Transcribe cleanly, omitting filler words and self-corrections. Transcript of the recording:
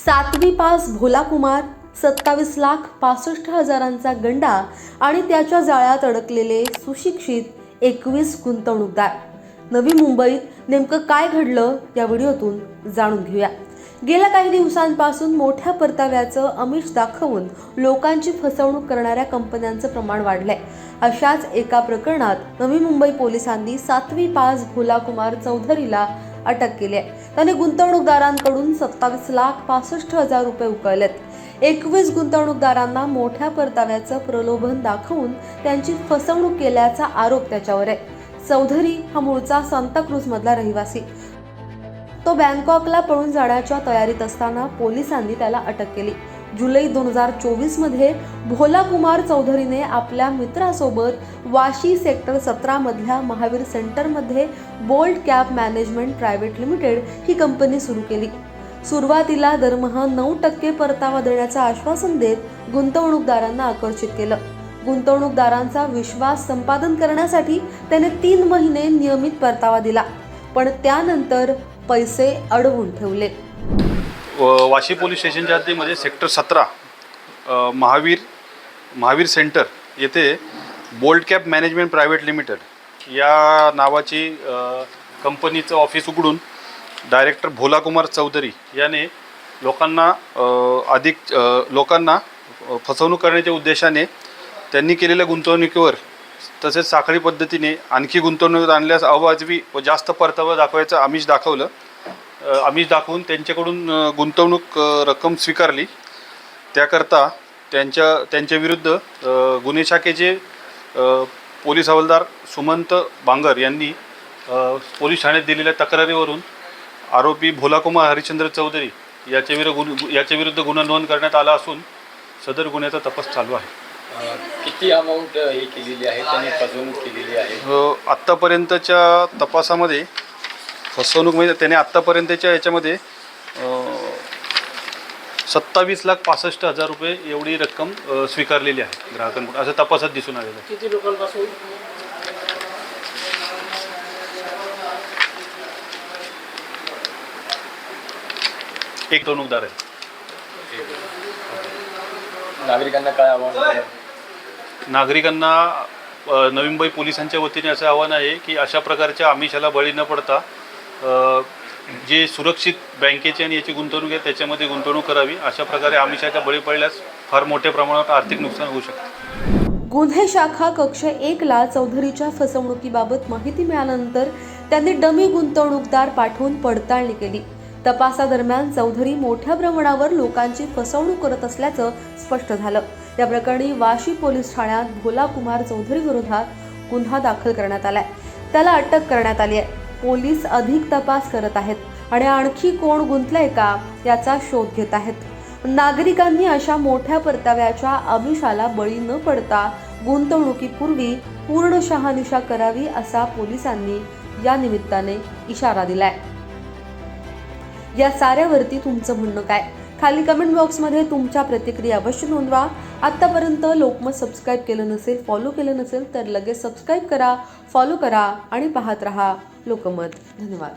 7वी pass भोला कुमार, 27,65,000चा गंडा आणि त्याच्या जाळ्यात अडकलेले सुशिक्षित 21 गुंतवणूकदार। नवी मुंबईत नेमकं काय घडलं या व्हिडिओतून जाणून घेऊया। गेल्या काही दिवसांपासून मोठ्या परताव्याचं आमिष दाखवून लोकांची फसवणूक करणाऱ्या कंपन्यांचं प्रमाण वाढलंय। अशाच एका प्रकरणात नवी मुंबई पोलिसांनी 7वी पास भोला कुमार चौधरीला अटक केली आहे। त्याने गुंतवणूकदारांकडून 27,65,000 रुपये उकळलेत। 21 गुंतवणूकदारांना मोठ्या परताव्याचं प्रलोभन दाखवून त्यांची फसवणूक केल्याचा आरोप त्याच्यावर आहे। चौधरी हा मूळचा सांताक्रूज मधला रहिवासी। तो बँकॉकला पळून जाण्याच्या तयारीत असताना पोलिसांनी त्याला अटक केली। जुलै 2024 मध्ये भोला कुमार चौधरीने आपल्या मित्रासोबत वाशी सेक्टर 17 मधल्या महावीर सेंटरमध्ये bolt cap management private limited ही कंपनी सुरू केली। सुरुवातीला दरमहा 9% परतावा देण्याचं आश्वासन देत गुंतवणूकदारांना आकर्षित केलं। गुंतवणूकदारांचा विश्वास संपादन करण्यासाठी त्याने 3 महिने नियमित परतावा दिला, पण त्यानंतर पैसे अडवून ठेवले। वाशी पोलीस स्टेशनच्या हद्दीमध्ये सेक्टर 17 महावीर सेंटर येथे bolt cap management private limited या नावाची कंपनीचं ऑफिस उघडून डायरेक्टर भोला कुमार चौधरी याने लोकांना फसवणूक करण्याच्या उद्देशाने त्यांनी केलेल्या गुंतवणुकीवर तसेच साखळी पद्धतीने आणखी गुंतवणूक आणल्यास अवाजवी व जास्त परतावा दाखवायचं आमिष दाखवून त्यांच्याकडून गुंतवणूक रक्कम स्वीकारली। त्याकरता त्यांच्या विरुद्ध गुन्हे शाखेचे पोलीस हवालदार सुमंत बांगर यांनी पोलीस ठाण्यात दिलेल्या तक्रारीवरून आरोपी भोला कुमार हरिश्चंद्र चौधरी याच्या विरुद्ध गुन्हा नोंद करण्यात आला असून सदर गुन्ह्याचा तपास चालू आहे। किती अमाऊंट हे केलेली आहे, त्यांनी फसवणूक केलेली आहे? आत्तापर्यंतच्या तपासामध्ये फसवणूक म्हणजे त्याने आत्तापर्यंतच्या याच्यामध्ये 27,65,000 रुपये एवढी रक्कम स्वीकारलेली आहे ग्राहकांकडून, असं तपासात दिसून आलेलं आहे। किती लोकांपासून? एक गुंतवणूकदार आहे। नागरिकांना काय आव्हान? नागरिकांना नवी मुंबई पोलिसांच्या वतीने असं आव्हान आहे की अशा प्रकारच्या आमिषाला बळी न पडता जे सुरक्षित बँकेची आणि याची गुंतवणूक आहे त्याच्यामध्ये गुंतवणूक करावी। अशा प्रकारे आमिषाच्या बळी पडल्यास फार मोठ्या प्रमाणात आर्थिक नुकसान होऊ शकते। गुन्हे शाखा कक्ष 1 ला चौधरीच्या फसवणुकीबाबत माहिती मिळाल्यानंतर त्यांनी डमी गुंतवणूकदार पाठवून पडताळणी केली। तपासादरम्यान चौधरी मोठ्या प्रमाणावर लोकांची फसवणूक करत असल्याचं स्पष्ट झालं। या प्रकरणी वाशी पोलीस ठाण्यात भोला कुमार चौधरी विरोधात गुन्हा दाखल करण्यात आलाय। त्याला अटक करण्यात आली आहे। पोलीस अधिक तपास करत आहेत आणि आणखी कोण गुंतलंय का याचा शोध घेत आहेत। नागरिकांनी अशा मोठ्या परताव्याच्या आमिषाला बळी न पडता गुंतवणुकीपूर्वी पूर्ण शहानिशा करावी असा पोलिसांनी या निमित्ताने इशारा दिलाय। या साऱ्यावरती तुमचं म्हणणं काय? खाली कमेंट बॉक्समध्ये तुमच्या प्रतिक्रिया अवश्य नोंदवा। आत्तापर्यंत लोकमत सबस्क्राईब केलं नसेल, फॉलो केलं नसेल तर लगेच सबस्क्राईब करा, फॉलो करा आणि पाहत रहा लोकमत। धन्यवाद।